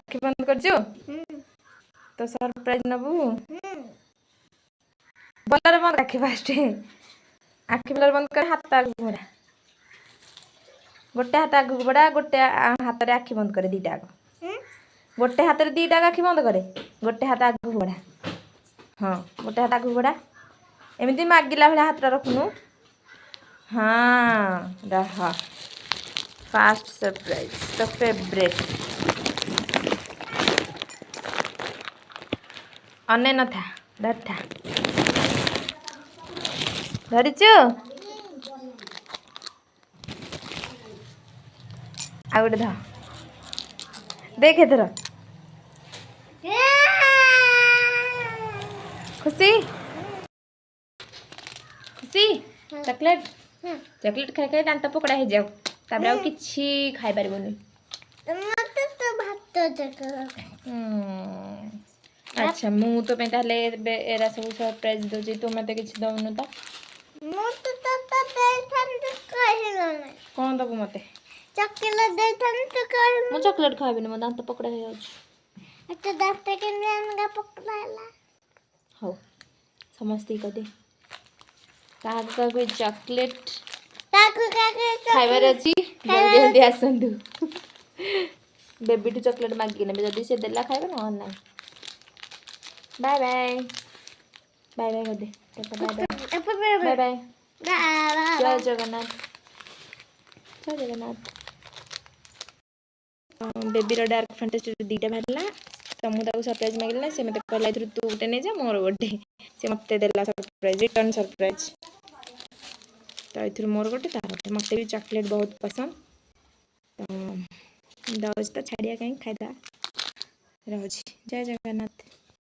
आखि बंद करजो तो सरप्राइज नबू बलर बंद आखि फास्ट आखि बलर बंद कर हाथ आगु बढ़ा गोटे हाथ आगु बढ़ा गोटे हाथ रे आखि बंद करे दीटा आग गोटे हाथ रे दीटा आखि बंद करे गोटे हाथ आगु बढ़ा हाँ गोटे हाथ आगु बढ़ा एमती मागिला भाई हाथ रखुनु हाँ रह फास्ट सरप्राइज तो फेवरेट अने न था डर था धरिचु आ गोटे ध देख एथर खुशी खुशी चॉकलेट चॉकलेट खाई खाई दांत पकड़ा हो जाओ तापर आउ किछि खाई परिबोनी मते तो भात अच्छा मु तो पे ताले एरा सब सरप्राइज दोजी तू मते किछि दउनु त मु तो देथन तो कहिलो नै कोन दबु मते चॉकलेट देथन तो कहिलो मु चॉकलेट खाबिनी मो दांत पकड़ा हो जाउ तो दांत के नंगा पकड़ाला हो समझती कदे का कोई चॉकलेट ताकू खाइबार अछि जल्दी जल्दी आसंदु बेबी टू चॉकलेट मागी ने जल्दी से देला खाइबा न ना बाय बाय बाय बाय कदे बाय बाय जय जगन्नाथ जय जगन्नाथ बेबी रो डार्क फैंटेसी दीटा बाहरला तो मुझे सरप्राइज मांगला से मते कहला इथु तू गोटे नै जा मोर गोटे से मते देला सरप्राइज रिटर्न सरप्राइज तो इथु मोर गोटे तार गोटे मते भी चॉकलेट बहुत पसंद तो दस तो छाड़िया कहीं खाइदा रहुछि जय जगन्नाथ।